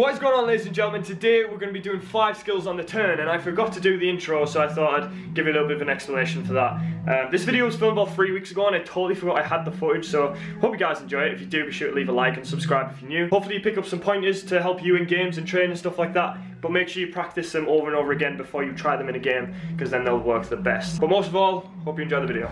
What is going on, ladies and gentlemen? Today we're going to be doing 5 skills on the turn, and I forgot to do the intro, so I thought I'd give you a little bit of an explanation for that. This video was filmed about 3 weeks ago and I totally forgot I had the footage, so hope you guys enjoy it. If you do, be sure to leave a like and subscribe if you're new. Hopefully you pick up some pointers to help you in games and train and stuff like that, but make sure you practice them over and over again before you try them in a game, because then they'll work the best. But most of all, hope you enjoy the video.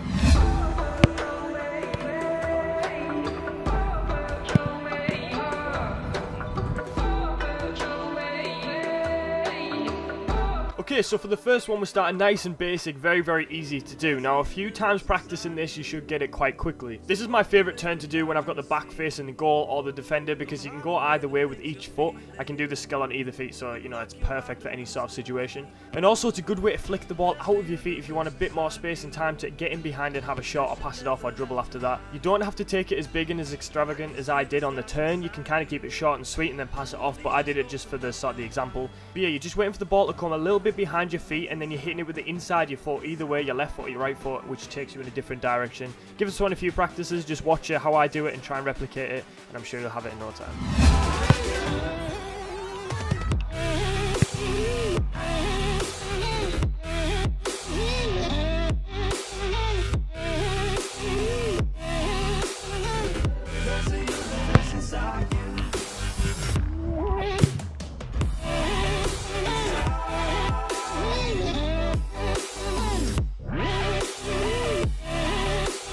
Okay, so for the first one, we're starting nice and basic, very easy to do. Now, a few times practicing this, you should get it quite quickly. This is my favourite turn to do when I've got the back facing the goal or the defender, because you can go either way with each foot. I can do the skill on either feet, so, you know, it's perfect for any sort of situation. And also, it's a good way to flick the ball out of your feet if you want a bit more space and time to get in behind and have a shot or pass it off or dribble after that. You don't have to take it as big and as extravagant as I did on the turn. You can kind of keep it short and sweet and then pass it off, but I did it just for the sort of the example. But yeah, you're just waiting for the ball to come a little bit behind your feet, and then you're hitting it with the inside of your foot, either way, your left foot or your right foot, which takes you in a different direction. Give this one a few practices, just watch it, how I do it, and try and replicate it, and I'm sure you'll have it in no time.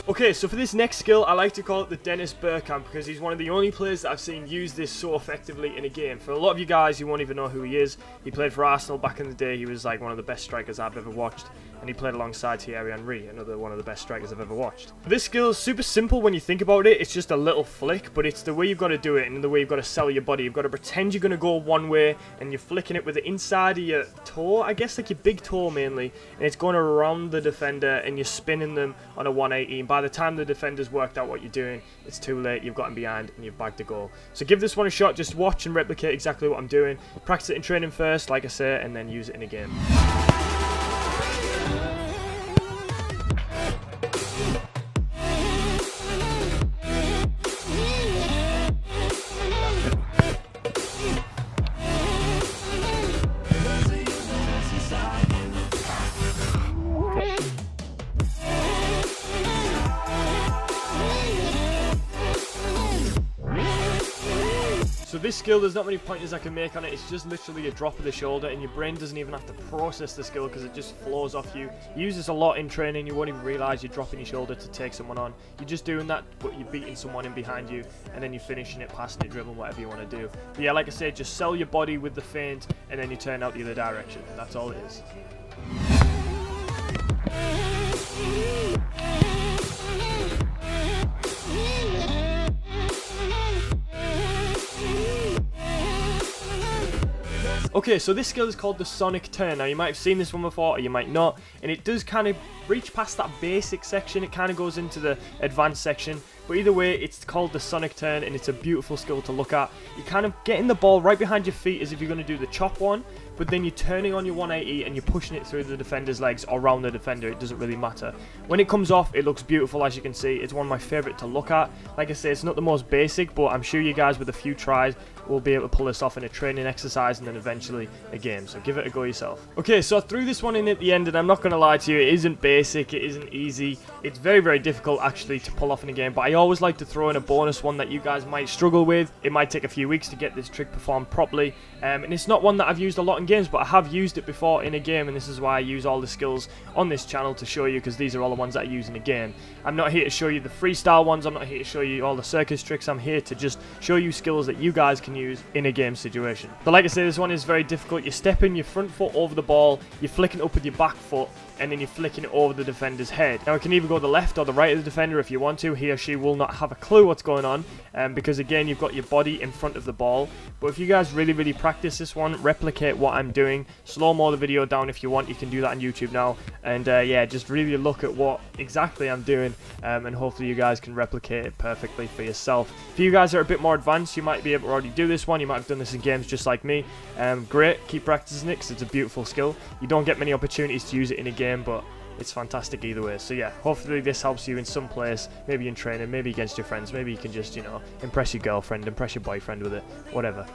Okay, so for this next skill, I like to call it the Dennis Bergkamp, because he's one of the only players that I've seen use this so effectively in a game. For a lot of you guys, you won't even know who he is. He played for Arsenal back in the day. He was like one of the best strikers I've ever watched, and he played alongside Thierry Henry, another one of the best strikers I've ever watched. This skill is super simple when you think about it. It's just a little flick, but it's the way you've got to do it and the way you've got to sell your body. You've got to pretend you're going to go one way, and you're flicking it with the inside of your toe, I guess like your big toe mainly, and it's going around the defender, and you're spinning them on a 180, and by the time the defender's worked out what you're doing, it's too late. You've gotten behind and you've bagged the goal. So give this one a shot. Just watch and replicate exactly what I'm doing. Practice it in training first, like I say, and then use it in a game. So this skill, there's not many pointers I can make on it. It's just literally a drop of the shoulder, and your brain doesn't even have to process the skill because it just flows off you. You use this a lot in training. You won't even realise you're dropping your shoulder to take someone on. You're just doing that, but you're beating someone in behind you, and then you're finishing it, passing it, dribbling, whatever you want to do. But yeah, like I said, just sell your body with the feint, and then you turn out the other direction. That's all it is. Okay, so this skill is called the Sonic Turn. Now, you might have seen this one before, or you might not, and it does kind of reach past that basic section. It kind of goes into the advanced section, but either way, it's called the Sonic Turn, and it's a beautiful skill to look at. You're kind of getting the ball right behind your feet as if you're going to do the chop one, but then you're turning on your 180 and you're pushing it through the defender's legs or around the defender. It doesn't really matter. When it comes off, it looks beautiful, as you can see. It's one of my favourite to look at. Like I say, it's not the most basic, but I'm sure you guys with a few tries will be able to pull this off in a training exercise and then eventually a game. So give it a go yourself. Okay, so I threw this one in at the end, and I'm not going to lie to you, it isn't basic, it isn't easy. It's very difficult actually to pull off in a game, but I always like to throw in a bonus one that you guys might struggle with. It might take a few weeks to get this trick performed properly, and it's not one that I've used a lot in games, but I have used it before in a game, and this is why I use all the skills on this channel to show you, because these are all the ones that I use in a game. I'm not here to show you the freestyle ones, I'm not here to show you all the circus tricks, I'm here to just show you skills that you guys can use in a game situation. But like I say, this one is very difficult. You're stepping your front foot over the ball, you're flicking up with your back foot, and then you're flicking it over the defender's head. Now, it can either go the left or the right of the defender if you want to. He or she will not have a clue what's going on, because again, you've got your body in front of the ball. But if you guys really practice this one, replicate what I'm doing, slow-mo the video down if you want, you can do that on YouTube now, and yeah, just really look at what exactly I'm doing, and hopefully you guys can replicate it perfectly for yourself. If you guys are a bit more advanced, you might be able to already do this one, you might have done this in games just like me. Great, keep practicing it because it's a beautiful skill. You don't get many opportunities to use it in a game, but it's fantastic either way. So yeah, hopefully this helps you in some place, maybe in training, maybe against your friends, maybe you can just, you know, impress your girlfriend, impress your boyfriend with it, whatever.